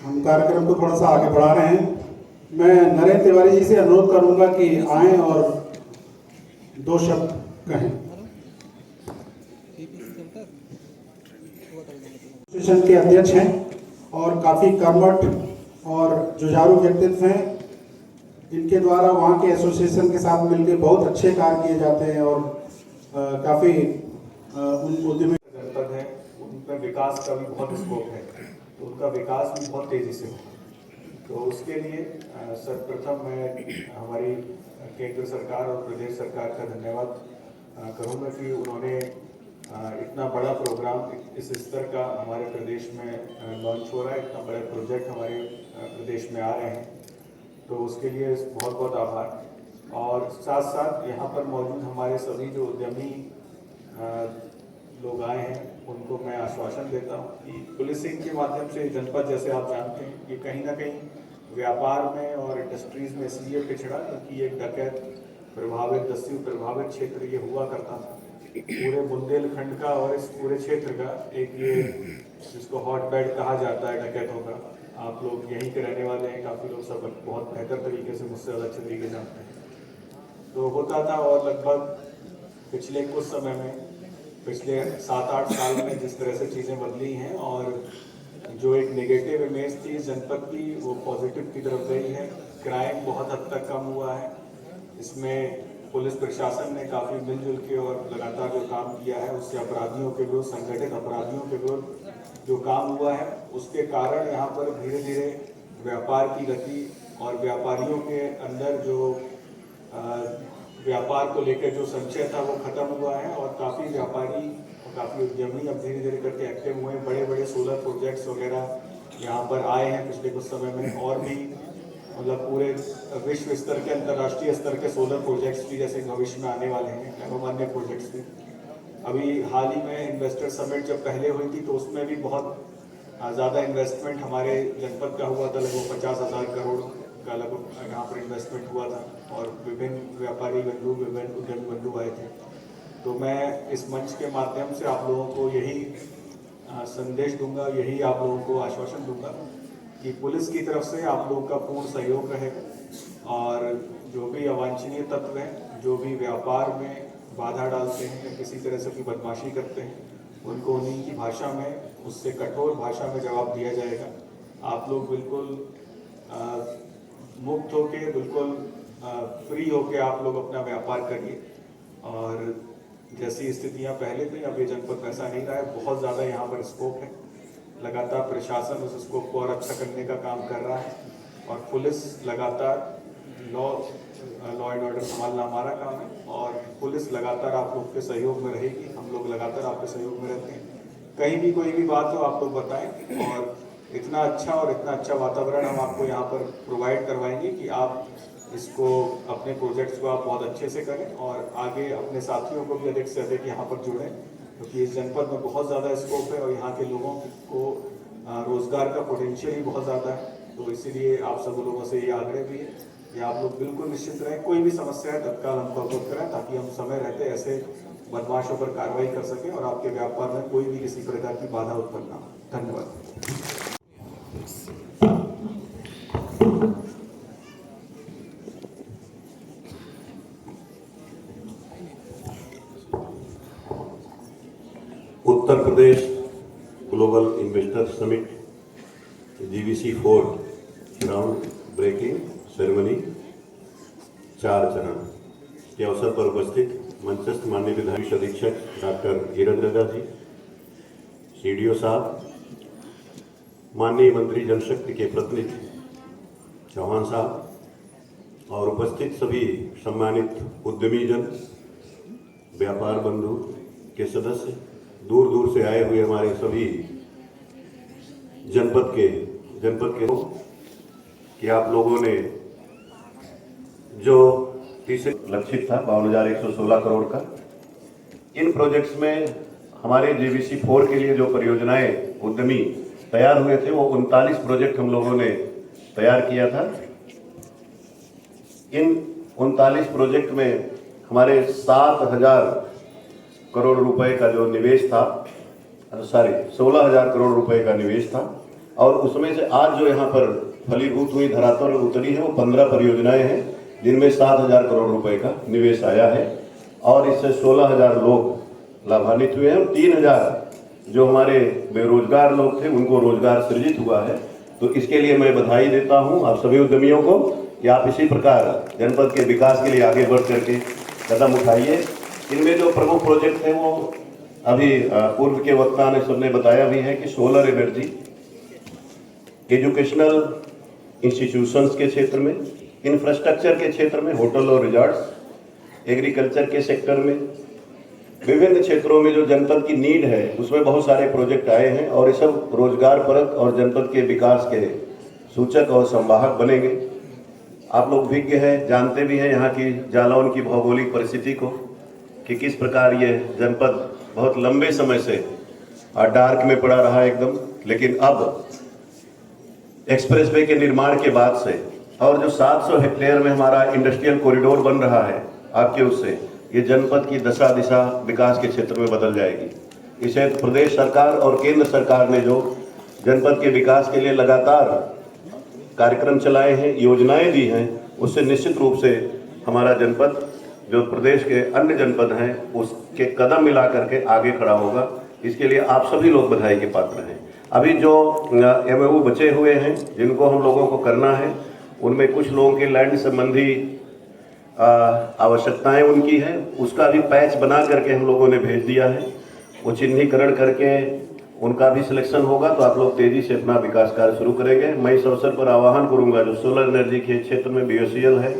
हम कार्यक्रम को थोड़ा सा आगे बढ़ा रहे हैं। मैं नरेंद्र तिवारी जी से अनुरोध करूंगा कि आएं और दो शब्द कहें। एसोसिएशन के अध्यक्ष हैं और काफ़ी कर्मठ और जुझारू व्यक्तित्व हैं। इनके द्वारा वहाँ के एसोसिएशन के साथ मिलकर बहुत अच्छे कार्य किए जाते हैं और काफ़ी उद्यमी जनपद है, उनमें विकास का भी बहुत स्कोप है, तो उनका विकास भी बहुत तेजी से हो। तो उसके लिए सर्वप्रथम मैं हमारी केंद्र सरकार और प्रदेश सरकार का धन्यवाद करूँगा कि उन्होंने इतना बड़ा प्रोग्राम इस स्तर का हमारे प्रदेश में लॉन्च हो रहा है, इतना बड़ा प्रोजेक्ट हमारे प्रदेश में आ रहे हैं, तो उसके लिए बहुत बहुत आभार। और साथ साथ यहाँ पर मौजूद हमारे सभी जो उद्यमी लोग आए हैं उनको मैं आश्वासन देता हूँ कि पुलिसिंग के माध्यम से जनपद, जैसे आप जानते हैं, कि कहीं ना कहीं व्यापार में और इंडस्ट्रीज में इसलिए पिछड़ा क्योंकि एक डकैत प्रभावित, दस्यु प्रभावित क्षेत्र ये हुआ करता था। पूरे बुंदेलखंड का और इस पूरे क्षेत्र का एक ये जिसको हॉट बेड कहा जाता है डकैतों का, आप लोग यहीं के रहने वाले हैं, काफ़ी लोग सब बहुत बेहतर तरीके से, मुझसे ज़्यादा अच्छे तरीके से जानते हैं। तो होता था और लगभग पिछले कुछ समय में, पिछले 7-8 साल में जिस तरह से चीज़ें बदली हैं और जो एक नेगेटिव इमेज थी जनपद की वो पॉजिटिव की तरफ गई है। क्राइम बहुत हद तक कम हुआ है। इसमें पुलिस प्रशासन ने काफ़ी मिलजुल के और लगातार जो काम किया है उससे अपराधियों के विरुद्ध, संगठित अपराधियों के विरुद्ध जो काम हुआ है उसके कारण यहाँ पर धीरे धीरे व्यापार की गति और व्यापारियों के अंदर जो व्यापार को लेकर जो संशय था वो खत्म हुआ है और काफ़ी व्यापारी और काफ़ी उद्यमी अब धीरे धीरे करके एक्टिव हुए। बड़े बड़े सोलर प्रोजेक्ट्स वगैरह यहाँ पर आए हैं पिछले कुछ समय में, और भी मतलब पूरे विश्व स्तर के, अंतर्राष्ट्रीय स्तर के सोलर प्रोजेक्ट्स भी जैसे भविष्य में आने वाले हैं एवं अन्य प्रोजेक्ट्स भी। अभी हाल ही में इन्वेस्टर समिट जब पहले हुई थी तो उसमें भी बहुत ज़्यादा इन्वेस्टमेंट हमारे जनपद का हुआ था, लगभग 50,000 करोड़ का लगभग यहाँ पर इन्वेस्टमेंट हुआ था और विभिन्न व्यापारी बंधु, विभिन्न उद्यमी बंधु आए थे। तो मैं इस मंच के माध्यम से आप लोगों को यही संदेश दूंगा, यही आप लोगों को आश्वासन दूंगा कि पुलिस की तरफ से आप लोगों का पूर्ण सहयोग रहेगा और जो भी अवांछनीय तत्व हैं, जो भी व्यापार में बाधा डालते हैं या किसी तरह से कोई बदमाशी करते हैं, उनको उन्हीं की भाषा में, उससे कठोर भाषा में जवाब दिया जाएगा। आप लोग बिल्कुल मुक्त होके, बिल्कुल फ्री होके आप लोग अपना व्यापार करिए। और जैसी स्थितियां पहले थी अब ये जनपद वैसा नहीं रहा है, बहुत ज़्यादा यहाँ पर स्कोप है। लगातार प्रशासन उस स्कोप को और अच्छा करने का काम कर रहा है और पुलिस लगातार लॉ एंड ऑर्डर संभालना हमारा काम है और पुलिस लगातार आप लोग के सहयोग में रहेगी। हम लोग लगातार आपके सहयोग में रहते हैं। कहीं भी कोई भी बात हो आप लोग बताएं और इतना अच्छा और इतना अच्छा वातावरण हम आपको यहाँ पर प्रोवाइड करवाएंगे कि आप इसको, अपने प्रोजेक्ट्स को आप बहुत अच्छे से करें और आगे अपने साथियों को भी अधिक से अधिक यहाँ पर जोड़ें, क्योंकि इस जनपद में बहुत ज़्यादा स्कोप है और यहाँ के लोगों को रोज़गार का पोटेंशियल ही बहुत ज़्यादा है। तो इसीलिए आप सब लोगों से ये आग्रह भी है कि आप लोग बिल्कुल निश्चित रहें, कोई भी समस्या है तत्काल हमको अवगत कराएं ताकि हम समय रहते ऐसे बदमाशों पर कार्रवाई कर सकें और आपके व्यापार में कोई भी किसी प्रकार की बाधा उत्पन्न ना हो। धन्यवाद। Uttar Pradesh global investor summit GVC4 ground breaking ceremony 4 चरण के अवसर पर उपस्थित मंचस्थ माननीय विधायक अधीक्षक डॉक्टर वीरेंद्र जी, CDO साहब, माननीय मंत्री जनशक्ति के प्रतिनिधि चौहान साहब और उपस्थित सभी सम्मानित उद्यमी जन, व्यापार बंधु के सदस्य, दूर दूर से आए हुए हमारे सभी जनपद के कि आप लोगों ने जो लक्षित था 52,116 करोड़ का, इन प्रोजेक्ट्स में हमारे GVC4 के लिए जो परियोजनाएं उद्यमी तैयार हुए थे वो 39 प्रोजेक्ट हम लोगों ने तैयार किया था। इन 39 प्रोजेक्ट में हमारे 7,000 करोड़ रुपए का जो निवेश था, 16,000 करोड़ रुपए का निवेश था और उसमें से आज जो यहाँ पर फलीभूत हुई धरातल पर उतरी है वो 15 परियोजनाएं हैं, जिनमें 7,000 करोड़ रुपए का निवेश आया है और इससे 16,000 लोग लाभान्वित हुए हैं और 3,000 जो हमारे बेरोजगार लोग थे उनको रोजगार सृजित हुआ है। तो इसके लिए मैं बधाई देता हूँ आप सभी उद्यमियों को कि आप इसी प्रकार जनपद के विकास के लिए आगे बढ़ करके कदम उठाइए। इनमें जो प्रमुख प्रोजेक्ट हैं वो अभी पूर्व के वक्ता ने सबने बताया भी है कि सोलर एनर्जी, एजुकेशनल इंस्टीट्यूशंस के क्षेत्र में, इंफ्रास्ट्रक्चर के क्षेत्र में, होटल और रिजॉर्ट्स, एग्रीकल्चर के सेक्टर में, विभिन्न क्षेत्रों में जो जनपद की नीड है उसमें बहुत सारे प्रोजेक्ट आए हैं और ये सब रोजगार परक और जनपद के विकास के सूचक और संवाहक बनेंगे। आप लोग विज्ञ हैं, जानते भी हैं यहाँ की जालौन की भौगोलिक परिस्थिति को कि किस प्रकार ये जनपद बहुत लंबे समय से डार्क में पड़ा रहा एकदम, लेकिन अब एक्सप्रेसवे के निर्माण के बाद से और जो 700 हेक्टेयर में हमारा इंडस्ट्रियल कॉरिडोर बन रहा है आपके उससे ये जनपद की दशा दिशा विकास के क्षेत्र में बदल जाएगी। इसे प्रदेश सरकार और केंद्र सरकार ने जो जनपद के विकास के लिए लगातार कार्यक्रम चलाए हैं, योजनाएं दी हैं, उससे निश्चित रूप से हमारा जनपद जो प्रदेश के अन्य जनपद हैं उसके कदम मिला करके आगे खड़ा होगा। इसके लिए आप सभी लोग बधाई के पात्र हैं। अभी जो एमओयू बचे हुए हैं जिनको हम लोगों को करना है, उनमें कुछ लोगों के लैंड संबंधी आवश्यकताएं उनकी हैं, उसका भी पैच बना करके हम लोगों ने भेज दिया है। वो चिन्हीकरण करके उनका भी सिलेक्शन होगा तो आप लोग तेजी से अपना विकास कार्य शुरू करेंगे। मैं इस अवसर पर आह्वान करूंगा जो सोलर एनर्जी के क्षेत्र में BOCL है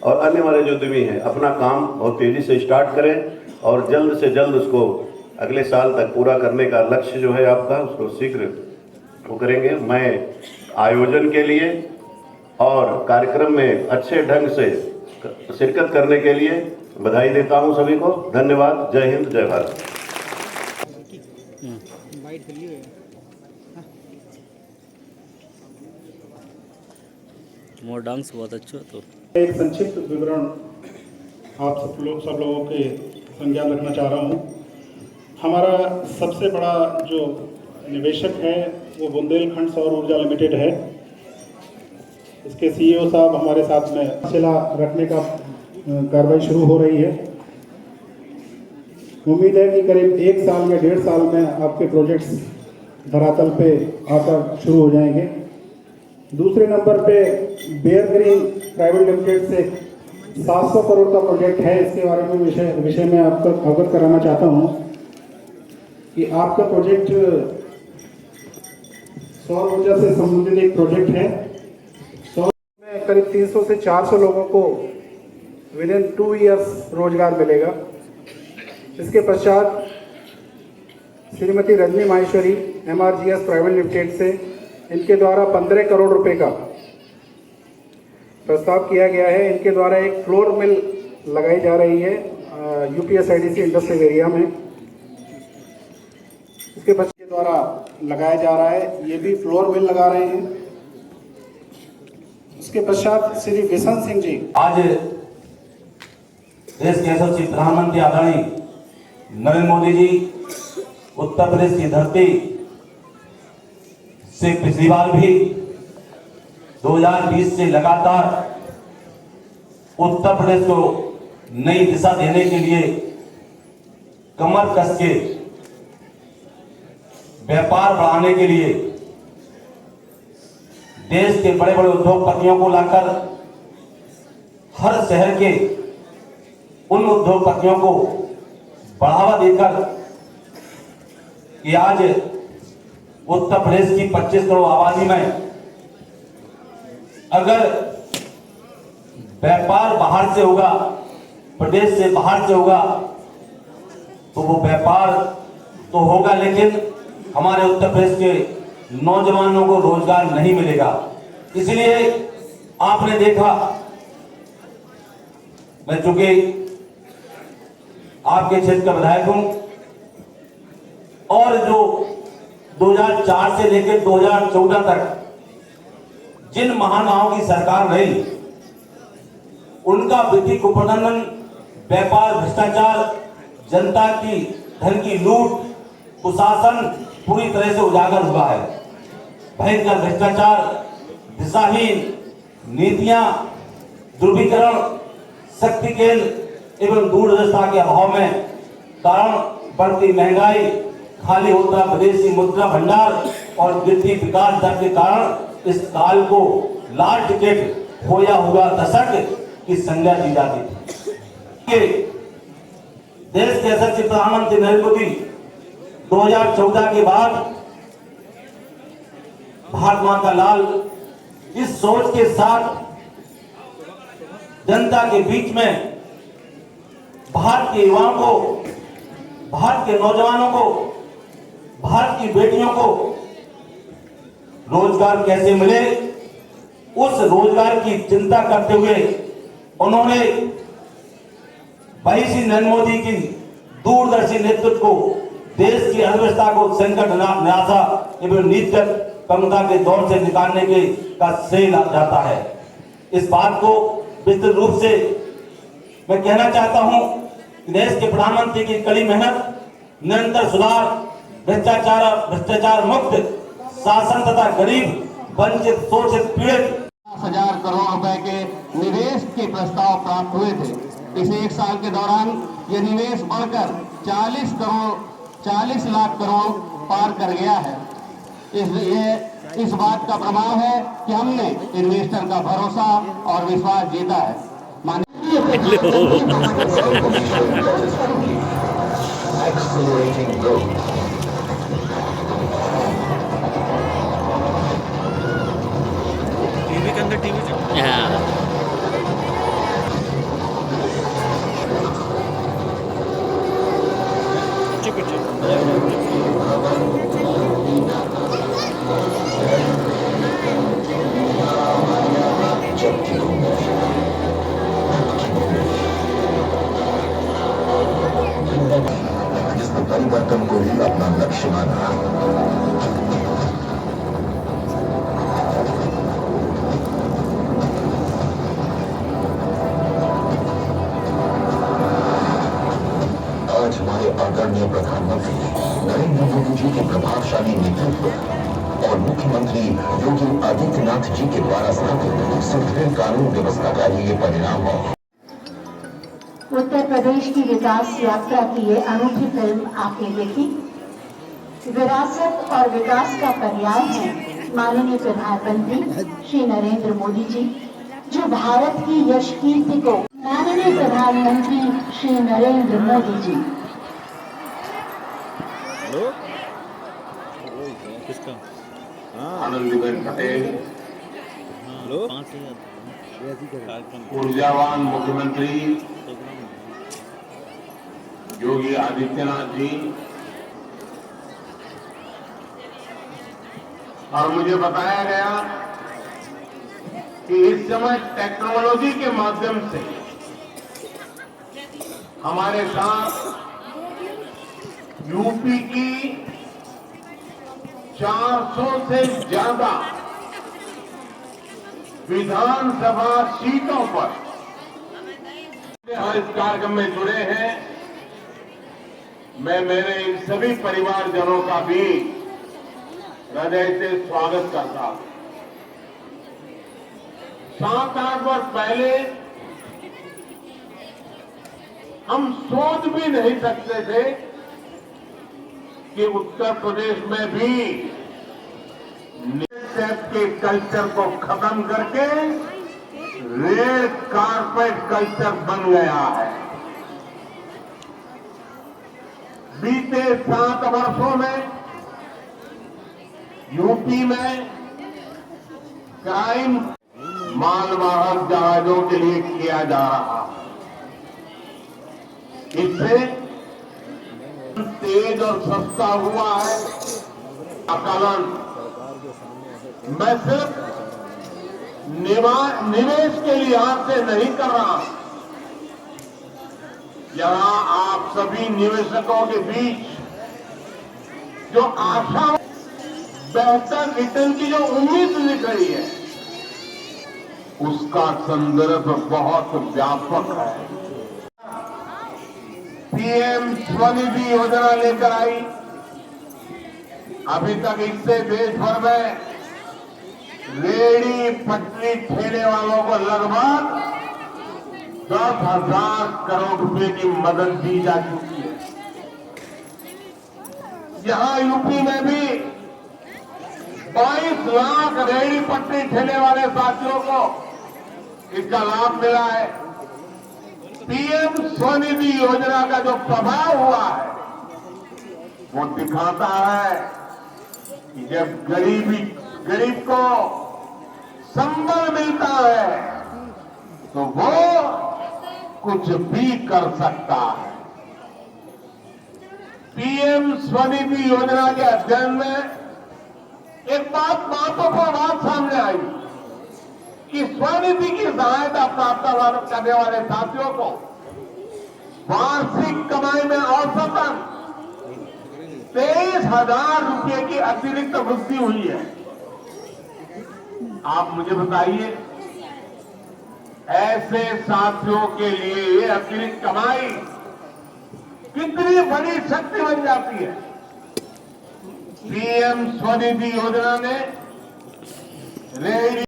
और अन्य वाले जो उद्यमी हैं अपना काम बहुत तेजी से स्टार्ट करें और जल्द से जल्द उसको अगले साल तक पूरा करने का लक्ष्य जो है आपका उसको शीघ्र वो करेंगे। मैं आयोजन के लिए और कार्यक्रम में अच्छे ढंग से शिरकत करने के लिए बधाई देता हूं सभी को। धन्यवाद। जय हिंद, जय भारत। मोर डांस बहुत अच्छा तो एक संक्षिप्त विवरण आप सब लोगों के संज्ञान रखना चाह रहा हूँ। हमारा सबसे बड़ा जो निवेशक है वो बुंदेलखंड सौर ऊर्जा लिमिटेड है। इसके CEO साहब हमारे साथ में सिला रखने का कार्रवाई शुरू हो रही है। उम्मीद है कि करीब 1 साल या 1.5 साल में आपके प्रोजेक्ट्स धरातल पे आकर शुरू हो जाएंगे। दूसरे नंबर पे बेयर ग्रीन प्राइवेट लिमिटेड से 700 करोड़ का प्रोजेक्ट है। इसके बारे में विषय में आपको अवगत कराना चाहता हूँ कि आपका प्रोजेक्ट सौर ऊर्जा से संबंधित एक प्रोजेक्ट है। सौर में करीब 300 से 400 लोगों को विद इन 2 ईयर्स रोजगार मिलेगा। इसके पश्चात Shrimati Rajni Maheshwari MRGS private limited से इनके द्वारा 15 करोड़ रुपए का प्रस्ताव किया गया है। इनके द्वारा एक फ्लोर मिल लगाई जा रही है UPSIDC इंडस्ट्रियल एरिया में। इसके बच्चे के द्वारा लगाया जा रहा है, ये भी फ्लोर मिल लगा रहे हैं। उसके पश्चात श्री विशन सिंह जी आज देश के यशस्वी प्रधानमंत्री आदरणीय नरेंद्र मोदी जी उत्तर प्रदेश की धरती से पिछली बार भी 2020 से लगातार उत्तर प्रदेश को नई दिशा देने के लिए कमर कस के व्यापार बढ़ाने के लिए देश के बड़े बड़े उद्योगपतियों को लाकर हर शहर के उन उद्योगपतियों को बढ़ावा देकर कि आज उत्तर प्रदेश की 25 करोड़ आबादी में अगर व्यापार बाहर से होगा, प्रदेश से बाहर से होगा, तो वो व्यापार तो होगा लेकिन हमारे उत्तर प्रदेश के नौजवानों को रोजगार नहीं मिलेगा। इसलिए आपने देखा, मैं चूंकि आपके क्षेत्र का विधायक हूं और जो 2004 से लेकर 2014 तक जिन महानुभावों की सरकार रही उनका वित्तीय कुप्रबंधन, व्यापार भ्रष्टाचार, जनता की धन की लूट, कुशासन पूरी तरह से उजागर हुआ है। भयंकर भ्रष्टाचार, दिशाहीन नीतियां, ध्रुवीकरण, शक्ति केंद्र एवं दूरदर्शिता के अभाव में कारण बढ़ती महंगाई, खाली होता विदेशी मुद्रा भंडार और गिरती विकास दर के कारण इस काल को लाल टिकट खोया हुआ दशक की संज्ञा दी जाती थी। देश के यशस्वी प्रधानमंत्री नरेंद्र मोदी 2014 के बाद भारत माता लाल इस सोच के साथ जनता के बीच में भारत के युवाओं को, भारत के नौजवानों को, भारत की बेटियों को रोजगार कैसे मिले, उस रोजगार की चिंता करते हुए उन्होंने भाई श्री नरेंद्र मोदी की दूरदर्शी नेतृत्व को देश की अर्थव्यवस्था को संकट निराशा एवं नीतिगत कमता के दौर से निकालने के का श्रेय जाता है। इस बात को विस्तृत रूप से मैं कहना चाहता हूं कि देश के प्रधानमंत्री की कड़ी मेहनत, निरंतर सुधार, भ्रष्टाचार मुक्त शासन तथा गरीब, वंचित, शोषित, पीड़ित 10,000 करोड़ रुपए के निवेश के प्रस्ताव प्राप्त हुए थे। इस एक साल के दौरान ये निवेश बढ़कर 40 लाख करोड़ पार कर गया है। इस बात का प्रभाव है कि हमने इन्वेस्टर का भरोसा और विश्वास जीता है। जिसने परिवर्तन को ही अपना लक्ष्य माना। आज हमारे आदरणीय प्रधानमंत्री नरेंद्र मोदी जी के प्रभावशाली नेतृत्व और मुख्यमंत्री योगी आदित्यनाथ जी के द्वारा स्थापित सुदृढ़ कानून व्यवस्था का ही ये परिणाम है। उत्तर प्रदेश की विकास यात्रा की ये अनूठी फिल्म आपने देखी। विरासत और विकास का पर्याय है माननीय प्रधानमंत्री श्री नरेंद्र मोदी जी, जो भारत की यश कीर्ति को माननीय प्रधानमंत्री श्री नरेंद्र मोदी जी आनंदीबेन पटेल, ऊर्जावान मुख्यमंत्री योगी आदित्यनाथ जी, और मुझे बताया गया कि इस समय टेक्नोलॉजी के माध्यम से हमारे साथ यूपी की 400 से ज्यादा विधानसभा सीटों पर इस कार्यक्रम में जुड़े हैं। मैं मेरे इन सभी परिवारजनों का भी हृदय से स्वागत करता हूं। 7-8 वर्ष पहले हम सोच भी नहीं सकते थे कि उत्तर प्रदेश में भी टैप के कल्चर को खत्म करके रेड कारपेट कल्चर बन गया है। बीते 7 वर्षों में यूपी में क्राइम मालवाहक जहाजों के लिए किया जा रहा है। इससे तेज और सस्ता हुआ है। आकलन मैं सिर्फ निवेश के लिहाज से नहीं कर रहा। यहां आप सभी निवेशकों के बीच जो आशा, बेहतर रिटर्न की जो उम्मीद दिख रही है, उसका संदर्भ बहुत व्यापक है। पीएम स्वनिधि योजना लेकर आई। अभी तक इससे देश भर में रेहड़ी पटरी ठेले वालों को लगभग 10,000 करोड़ रुपए की मदद दी जा चुकी है। यहां यूपी में भी 22 लाख रेहड़ी पटरी ठेले वाले साथियों को इसका लाभ मिला है। पीएम स्वनिधि योजना का जो प्रभाव हुआ है वो दिखाता है कि जब गरीब को संबल मिलता है तो वो कुछ भी कर सकता है। पीएम स्वनिधि योजना के अध्ययन में एक महत्वपूर्ण बात सामने आई कि स्वनिधि की सहायता प्राप्त करने वाले साथियों को वार्षिक कमाई में औसतन 23,000 रुपए की अतिरिक्त वृद्धि हुई है। आप मुझे बताइए, ऐसे साथियों के लिए ये अतिरिक्त कमाई कितनी बड़ी शक्ति बन जाती है। पीएम स्वनिधि योजना ने रेहड़ी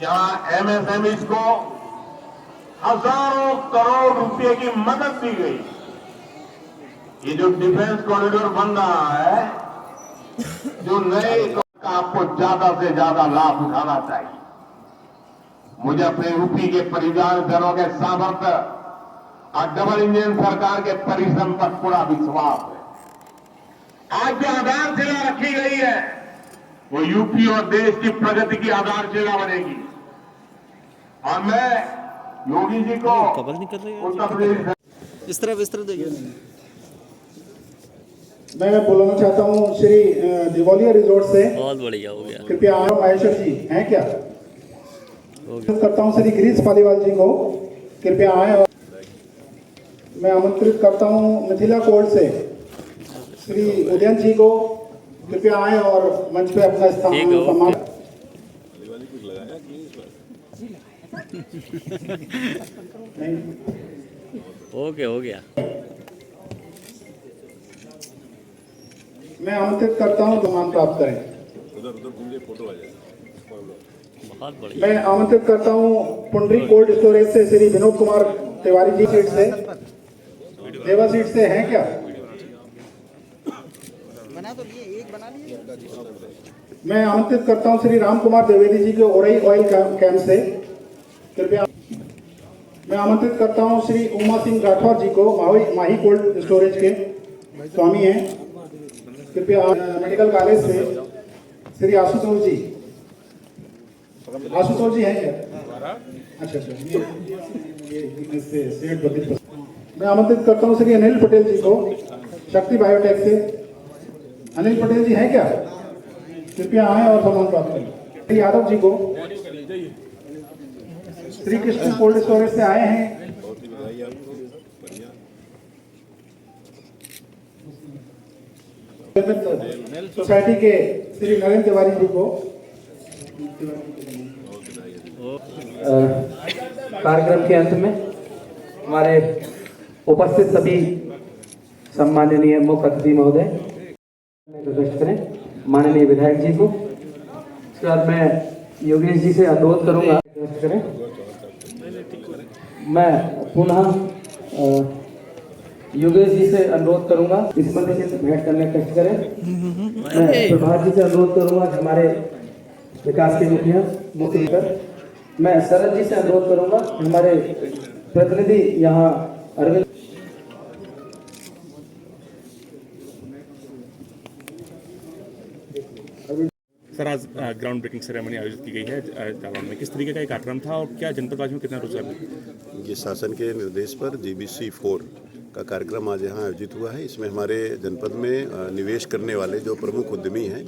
यहां एमएसएमई को हजारों करोड़ रुपए की मदद दी गई। ये जो डिफेंस कॉरिडोर बन रहा है, जो नए का आपको ज्यादा से ज्यादा लाभ उठाना चाहिए। मुझे अपने यूपी के परिवार जनों के सामर्थ्य और डबल इंजन सरकार के परिश्रम पर पूरा विश्वास है। आज जो आधारशिला रखी गई है वो यूपी और देश की प्रगति की आधारशिला बनेगी। और मैं योगी जी को उत्तर प्रदेश इस तरफ देखिए। मैं बोलना चाहता हूँ श्री दिवालिया रिजोर्ट से बहुत बढ़िया हो गया। कृपया महेश्वर जी हैं क्या? करता हूँ श्री गिरीश पालीवाल जी को, कृपया आए। और मैं आमंत्रित करता हूँ मिथिला कोर्ट से श्री उदयन जी को, कृपया आए और मंच पे अपना स्थान सम्मान। ओके हो गया। मैं आमंत्रित करता हूँ सम्मान प्राप्त करें। बहुत बढ़िया। मैं आमंत्रित करता हूँ पुंडरी कोल्ड स्टोरेज से श्री विनोद कुमार तिवारी जी सीट से, देवा सीट से हैं क्या? बना तो लिए, एक बना लिए। मैं आमंत्रित करता हूँ श्री राम कुमार द्विवेदी जी के ओरई ऑयल कैंप से, कृपया। मैं आमंत्रित करता हूँ श्री उमा सिंह राठौर जी को, माही कोल्ड स्टोरेज के स्वामी हैं, कृपया। मेडिकल कॉलेज से श्री आशुतोष जी हैं क्या? अच्छा, ये सेठ बदल। मैं आमंत्रित करता हूँ श्री अनिल पटेल जी को, शक्ति बायोटेक से। अनिल पटेल जी हैं क्या? कृपया आए और सम्मान प्राप्त करें। श्री यादव जी को, श्री कृष्ण कोल्ड स्टोरेज से आए हैं। सोसाइटी के श्री नरेंद्र तिवारी जी को। कार्यक्रम के अंत में हमारे उपस्थित सभी सम्माननीय मुख्य अतिथि महोदय व्यक्त करें, माननीय विधायक जी को। इसके बाद मैं योगेश जी से अनुरोध करूंगा करें। मैं पुनः योगेश जी से अनुरोध करूंगा इस मंच से भेंट करने का कष्ट करें। मैं प्रभात जी से अनुरोध करूंगा हमारे विकास के मुख्य। मैं शरद जी से अनुरोध करूंगा हमारे प्रतिनिधि यहाँ अरविंद। सर, आज ग्राउंड ब्रेकिंग सेरेमनी आयोजित की गई है जालौन में। किस तरीके का एक कार्यक्रम था और क्या जनपदवासियों में कितना रुझान? ये शासन के निर्देश पर GBC 4 का कार्यक्रम आज यहाँ आयोजित हुआ है। इसमें हमारे जनपद में निवेश करने वाले जो प्रमुख उद्यमी हैं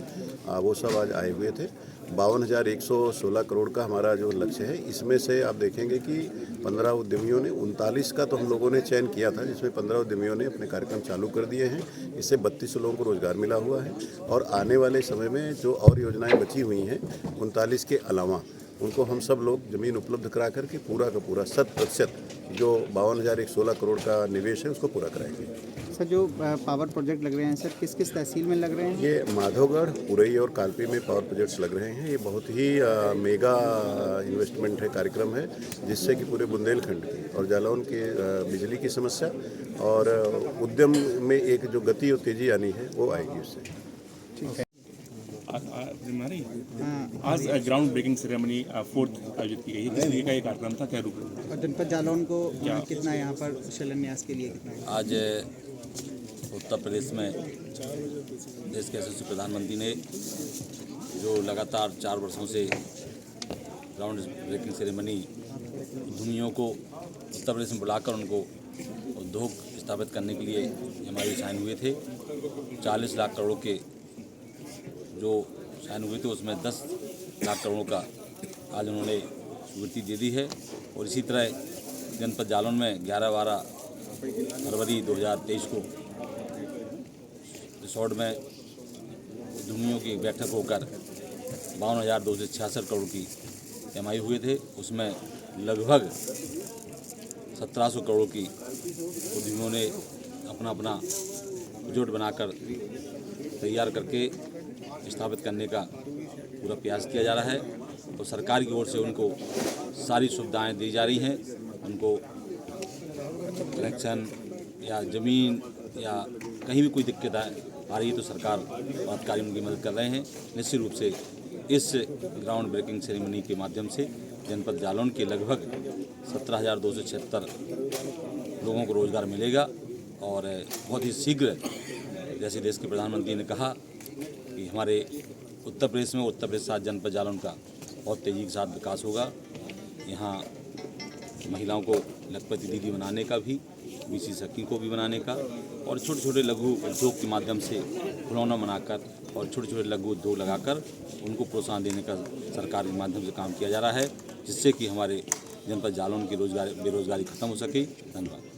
वो सब आज आए हुए थे। 52,116 करोड़ का हमारा जो लक्ष्य है, इसमें से आप देखेंगे कि 15 उद्यमियों ने 39 का तो हम लोगों ने चयन किया था, जिसमें 15 उद्यमियों ने अपने कार्यक्रम चालू कर दिए हैं। इससे 32 लोगों को रोजगार मिला हुआ है और आने वाले समय में जो और योजनाएं बची हुई हैं 39 के अलावा उनको हम सब लोग ज़मीन उपलब्ध करा करके पूरा का पूरा 100% जो 52,116 करोड़ का निवेश है उसको पूरा कराएंगे। सर जो पावर प्रोजेक्ट लग रहे हैं सर किस किस तहसील में लग रहे हैं? ये माधवगढ़, उरई और कालपी में पावर प्रोजेक्ट्स लग रहे हैं। ये बहुत ही मेगा इन्वेस्टमेंट है, कार्यक्रम है, जिससे कि पूरे बुंदेलखंड की और जालौन के बिजली की समस्या और उद्यम में एक जो गति और तेजी आनी है वो आएगी उससे। आज ग्राउंड ब्रेकिंग सेरेमनी 4th आयोजित की गई है। किस तरीके का ये कार्यक्रम था, क्या रूप? और जनपद जालौन को कितना यहाँ पर शिलान्यास के लिए कितना है? आज उत्तर प्रदेश में देश के यशस्वी प्रधानमंत्री ने जो लगातार 4 वर्षों से ग्राउंड ब्रेकिंग सेरेमनी उद्यमियों को उत्तर प्रदेश में बुलाकर उनको उद्योग स्थापित करने के लिए हमारे साइन हुए थे। 40 लाख करोड़ के जो साइन हुए थे उसमें 10 लाख करोड़ का आज उन्होंने स्वीकृति दे दी है। और इसी तरह जनपद जालौन में 11-12 फरवरी 2023 को रिसोर्ट में उद्यमियों की बैठक होकर 52,266 करोड़ की MOU हुए थे। उसमें लगभग 1,700 करोड़ की उद्यमियों ने अपना अपना बजट बनाकर तैयार करके स्थापित करने का पूरा प्रयास किया जा रहा है। तो सरकार की ओर से उनको सारी सुविधाएं दी जा रही हैं। उनको कनेक्शन या ज़मीन या कहीं भी कोई दिक्कत आ रही है तो सरकार अधिकारी उनकी मदद कर रहे हैं। निश्चित रूप से इस ग्राउंड ब्रेकिंग सेरेमनी के माध्यम से जनपद जालौन के लगभग 17,276 लोगों को रोज़गार मिलेगा और बहुत ही शीघ्र, जैसे देश के प्रधानमंत्री ने कहा कि हमारे उत्तर प्रदेश में उत्तर प्रदेश साथ जनपद जालौन का बहुत तेज़ी के साथ विकास होगा। यहाँ महिलाओं को लखपति दीदी बनाने का भी, BC सखी को भी बनाने का और छोटे छोटे लघु उद्योग के माध्यम से खिलौना बनाकर और छोटे छोटे लघु उद्योग लगाकर उनको प्रोत्साहन देने का सरकार के माध्यम से काम किया जा रहा है, जिससे कि हमारे जनपद जालौन की बेरोजगारी खत्म हो सके। धन्यवाद।